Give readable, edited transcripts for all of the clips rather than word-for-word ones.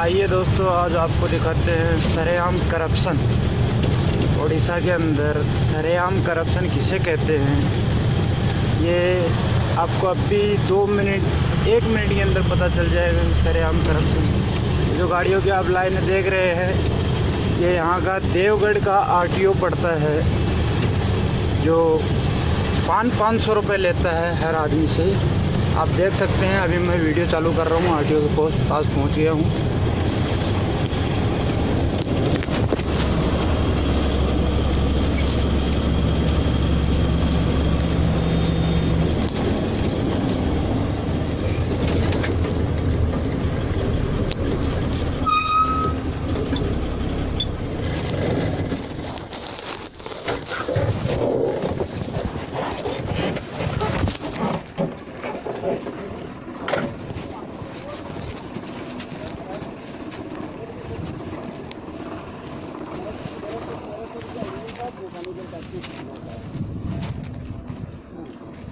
आइए दोस्तों, आज आपको दिखाते हैं सरेआम करप्शन। उड़ीसा के अंदर सरेआम करप्शन किसे कहते हैं, ये आपको अभी 1 मिनट के अंदर पता चल जाएगा। सरेआम करप्शन, जो गाड़ियों की आप लाइन देख रहे हैं, ये यहाँ का देवगढ़ का आरटीओ पड़ता है, जो 500 रुपये लेता है हर आदमी से। आप देख सकते हैं, अभी मैं वीडियो चालू कर रहा हूँ, आरटीओ के पास पहुँच गया हूँ।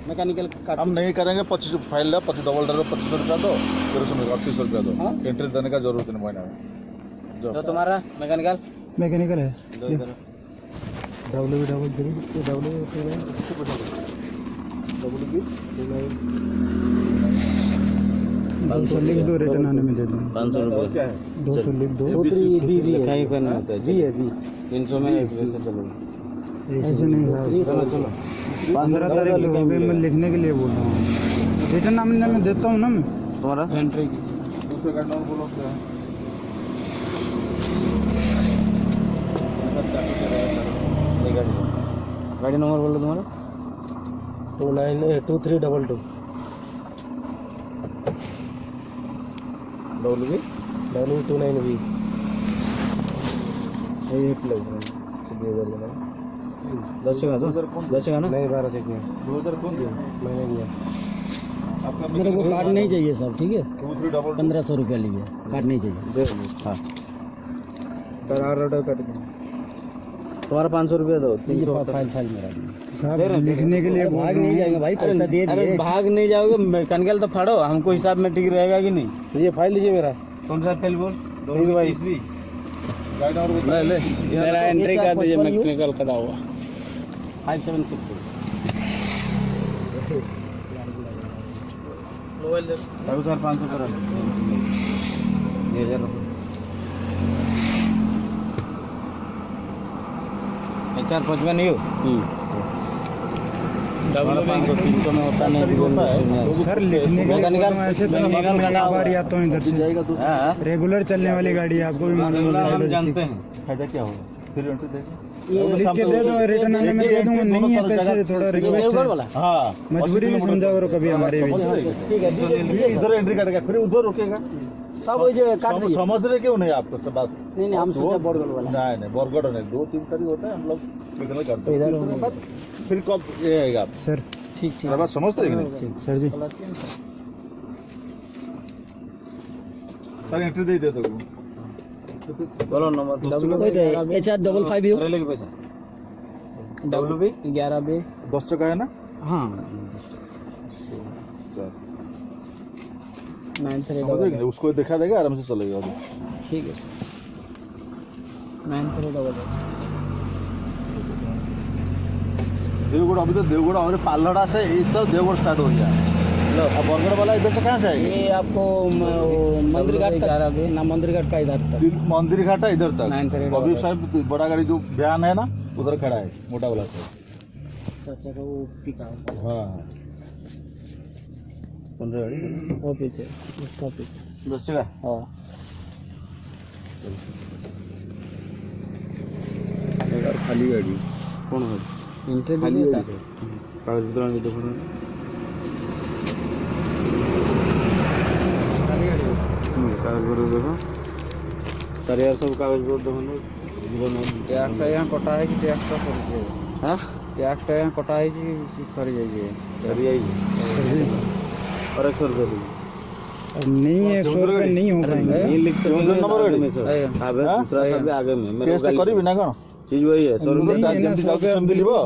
मैकेनिकल हम नहीं करेंगे। 25 फाइल है, 25 डबल ड्राइवर 2500 रुपया दो, फिर उसमें 3800 रुपया दो। एंट्री देने का जरूरत नहीं महीना में। जो तुम्हारा मैकेनिकल है लिख दो, रिटर्न आने में दे दो। 500 रुपये क्या है? 200 लिख दो। लिखाई करना होता है जी अभी 300 में ऐसे चलो, ऐसे नहीं, चलो 15 तारीख को मैं लिखने के लिए बोल रहा हूँ। रिटर्न आने में देता हूँ ना मैं। तुम्हारा एंट्री दूसरे का नंबर बोलो क्या है? गाड़ी नंबर बोलो तुम्हारा 2322 W29V। दस का ना? नहीं, 12 से किया। 2000 कौन दिया? मैंने दिया। आपका मेरे को कार्ड नहीं चाहिए सब, ठीक है? 2322 1500 रुपया लीजिए, कार्ड नहीं चाहिए। हाँ, कट दो। तुम्हारा 500 रुपया दो। फाइल मेरा लिखने के लिए भाग नहीं जाएगा भाई, पैसा दे अरे दिए। भाग नहीं जाओगे, मैकेनिकल तो फाड़ो, हमको हिसाब में ठीक रहेगा कि नहीं। ये फाइल लीजिए मेरा। कौन सा फाइल बोल? ले मेरा एंट्री कर दीजिए, मैकेनिकल करा हुआ 5766। सर 500 करा 1000 रुपये। 455 नहीं हो डबल 500 300 में होता नहीं सर, लिखने के लिए ऐसे तो बार आता हूँ इधर से। रेगुलर चलने वाली गाड़ी है, आपको भी मालूम है। जानते हैं फायदा क्या होगा? फिर एंट्री देंगे, लिख के दे दो, रिटर्न आने में दे दूंगा। नहीं है पैसे, थोड़ा रिक्वेस्ट है। हाँ मजबूरी में समझा करो कभी हमारे भी। ठीक है, इधर एंट्री करेगा, फिर उधर रुकेगा। सब काट दीजिए। समझ रहे क्यों नहीं आप? तो बात नहीं, हम सोचा बॉर्डर वाला। नहीं, बरगढ़ नहीं, 2-3 तारीख होता है, हम लोग निकल करते हैं। फिर कब ये आएगा आप? सर ठीक बात समझते हैं कि नहीं? सर जी, सर एंट्री दे दे तो बोलो नंबर HR55 रेलवे के पैसा WB 11B। 10 टका है ना? हाँ, सर 93 उसको देखा देगा, आराम से चलेगा। ठीक है, 93 देवगढ़। अभी तो देवगढ़ और पालड़ा से इधर देवगढ़ स्टार्ट हो गया। अब बरगढ़ वाला इधर से कहाँ से आएगा? ये आपको मंदिर घाट तक ना, मंदिर घाट का इधर तक। मंदिर घाट है इधर तक। 93 अभी साहब बड़ा गाड़ी जो बयान है ना, उधर खड़ा है, मोटा वाला से। अच्छा, वो पिकअप। हाँ, वो पीछे, उसका पीछे 10 टका। हाँ, खाली गाड़ी कौन है? एंट्री खाली दीजिए गाड़ी सर। कागज पत्र नहीं देखो कागज पत्र देखो सर, यार सब कागज पत्र देखो। टैक्स यहाँ कटा है कि टैक्स का सर? हाँ, टैक्स यहाँ कटा है कि सर जाइए? सर यही और 100 रुपये दीजिए। नहीं है, 100 रुपये नहीं हो पाएंगे। ये लिख सकते हैं नंबर आगे में सर, दूसरा सब आगे में मेरे को करी बिना कौन चीज वही है 100 रुपये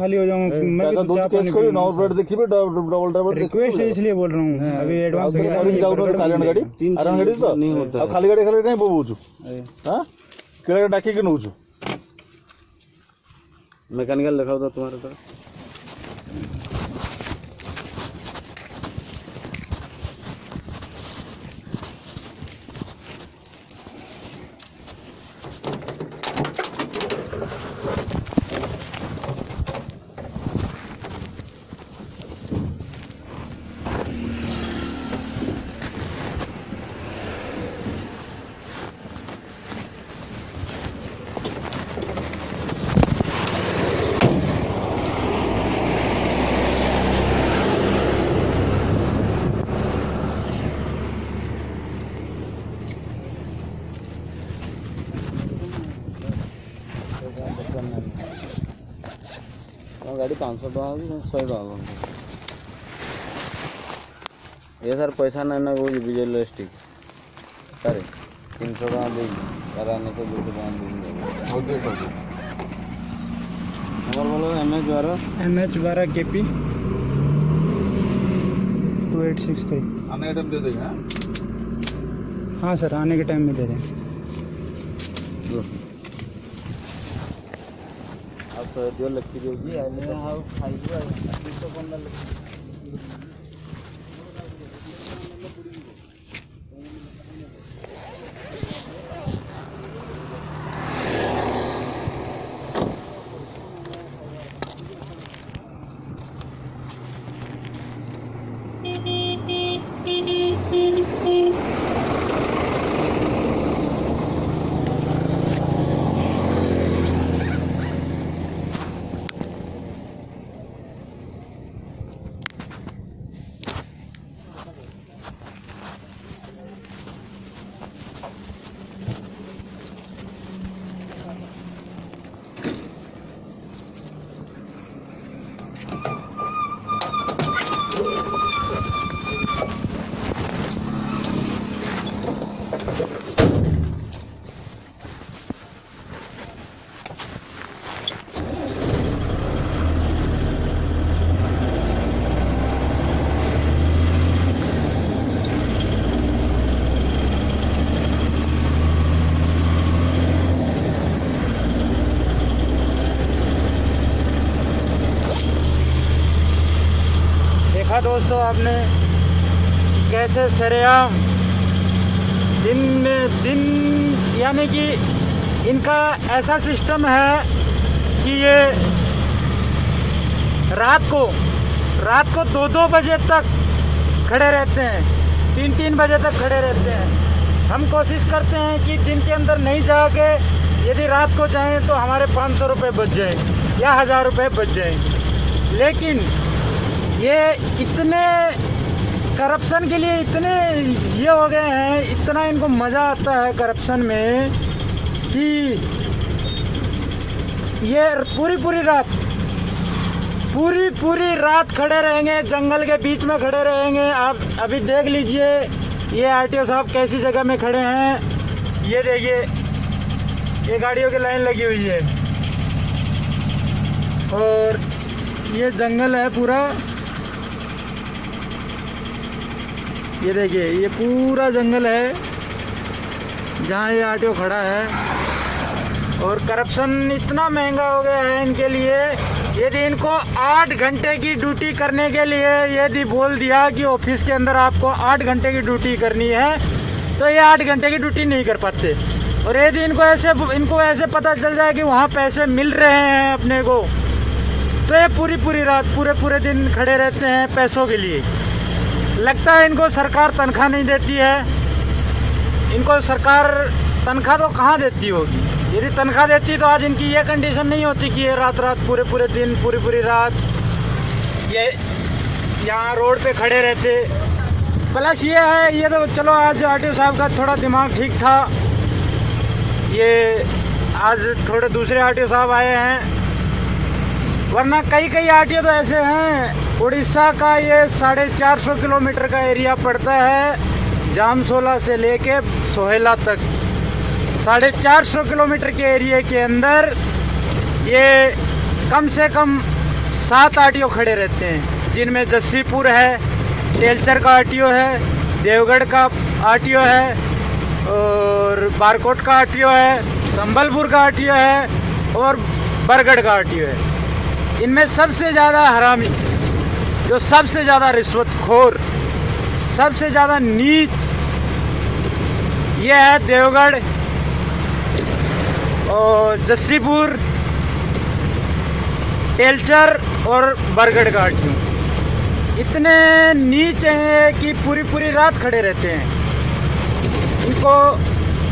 खाली हो जाऊंगा मैं भी तो चाह पानी कोई नौ प्लेट देखिबे डबल डबल रिक्वेस्ट है इसलिए बोल रहा हूँ अभी एडवांस कल्याण गाड़ी आराम गाड़ी तो नहीं होता खाली गाड़ी खाली नहीं बोबुछु हां केले डाकी के नउछु मैकेनिकल दिखाओ तो तुम्हारे तरफ गाड़ी 500 टका 100 टका ये सर पैसा नहीं ना वो विजुअल स्टिक सर 300 टका देंगे कराने को 200 टका देंगे नंबर बोलो MH12 KP 2863 आने का टाइम दे देगा हाँ सर आने के टाइम में दे दें आप जो लगती होगी आने हाउ खाइए तो बंदा लगती दोस्तों आपने कैसे सरेआम दिन में दिन यानी कि इनका ऐसा सिस्टम है कि ये रात को 2-2 बजे तक खड़े रहते हैं 3-3 बजे तक खड़े रहते हैं। हम कोशिश करते हैं कि दिन के अंदर नहीं जाके यदि रात को जाएं तो हमारे 500 रुपये बच जाएं या 1000 रुपये बच जाएं, लेकिन ये इतने करप्शन के लिए इतने ये हो गए हैं, इतना इनको मजा आता है करप्शन में कि ये पूरी रात खड़े रहेंगे, जंगल के बीच में खड़े रहेंगे। आप अभी देख लीजिए ये आरटीओ साहब कैसी जगह में खड़े हैं। ये देखिए ये गाड़ियों की लाइन लगी हुई है और ये जंगल है पूरा। ये देखिए ये पूरा जंगल है जहाँ ये आरटीओ खड़ा है। और करप्शन इतना महंगा हो गया है इनके लिए, यदि इनको 8 घंटे की ड्यूटी करने के लिए यदि बोल दिया कि ऑफिस के अंदर आपको 8 घंटे की ड्यूटी करनी है तो ये 8 घंटे की ड्यूटी नहीं कर पाते। और यदि इनको ऐसे पता चल जाए कि वहाँ पैसे मिल रहे हैं अपने को, तो ये पूरी रात पूरे दिन खड़े रहते हैं पैसों के लिए। लगता है इनको सरकार तनख्वाह नहीं देती है। इनको सरकार तनख्वाह तो कहाँ देती होगी? यदि तनख्वाह देती तो आज इनकी ये कंडीशन नहीं होती कि ये रात पूरे दिन पूरी रात ये यहाँ रोड पे खड़े रहते। प्लस ये है, ये तो चलो आज आरटीओ साहब का थोड़ा दिमाग ठीक था, ये आज थोड़े दूसरे आरटीओ साहब आए हैं, वरना कई आरटीओ तो ऐसे हैं। उड़ीसा का ये 450 किलोमीटर का एरिया पड़ता है, जामसोला से लेके सोहेला तक 450 किलोमीटर के एरिया के अंदर ये कम से कम 7 आरटीओ खड़े रहते हैं, जिनमें जस्सीपुर है, तेलचर का आरटीओ है, देवगढ़ का आरटीओ है, और बारकोट का आरटीओ है, संबलपुर का आरटीओ है और बरगढ़ का आरटीओ है। इनमें सबसे ज़्यादा हरामी, जो सबसे ज़्यादा रिश्वतखोर, सबसे ज़्यादा नीच, ये है देवगढ़ और जस्सीपुर, तेलचर और बरगढ़ का आरटीओ। इतने नीच हैं कि पूरी पूरी रात खड़े रहते हैं। इनको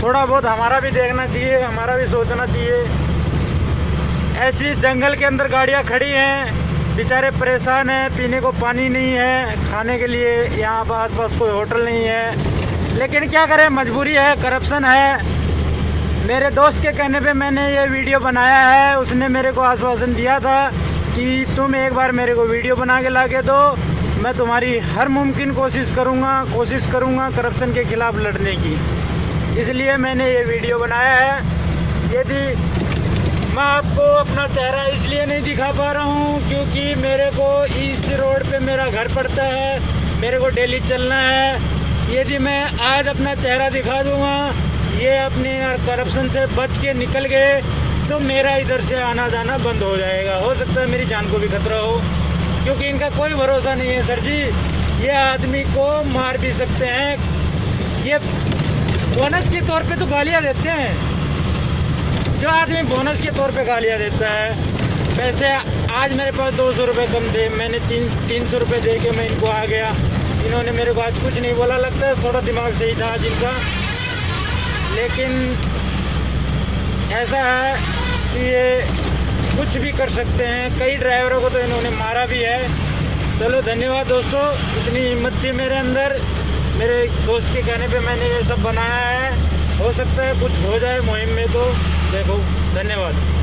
थोड़ा बहुत हमारा भी देखना चाहिए, हमारा भी सोचना चाहिए। ऐसी जंगल के अंदर गाड़ियां खड़ी हैं, बेचारे परेशान हैं, पीने को पानी नहीं है, खाने के लिए यहाँ पर आसपास कोई होटल नहीं है, लेकिन क्या करें, मजबूरी है, करप्शन है। मेरे दोस्त के कहने पे मैंने ये वीडियो बनाया है। उसने मेरे को आश्वासन दिया था कि तुम एक बार मेरे को वीडियो बना के ला के दो, मैं तुम्हारी हर मुमकिन कोशिश करूँगा करप्शन के खिलाफ लड़ने की। इसलिए मैंने ये वीडियो बनाया है। यदि मैं आपको अपना चेहरा इसलिए नहीं दिखा पा रहा हूँ क्योंकि मेरे को इस रोड पे मेरा घर पड़ता है, मेरे को डेली चलना है। यदि मैं आज अपना चेहरा दिखा दूंगा, ये अपने करप्शन से बच के निकल गए, तो मेरा इधर से आना जाना बंद हो जाएगा। हो सकता है मेरी जान को भी खतरा हो, क्योंकि इनका कोई भरोसा नहीं है सर जी। ये आदमी को मार भी सकते हैं। ये बोनस के तौर पे तो गालियां देते हैं। जो आदमी बोनस के तौर पे गालियां देता है, वैसे आज मेरे पास 200 रुपये कम थे, मैंने 300 रुपये दे के मैं इनको आ गया। इन्होंने मेरे को आज कुछ नहीं बोला, लगता है थोड़ा दिमाग सही था आज इनका। लेकिन ऐसा है कि ये कुछ भी कर सकते हैं। कई ड्राइवरों को तो इन्होंने मारा भी है। चलो धन्यवाद दोस्तों, इतनी हिम्मत थी मेरे अंदर। मेरे दोस्त के कहने पे मैंने ये सब बनाया है। हो सकता है कुछ हो जाए मुहिम में, तो देखो। धन्यवाद।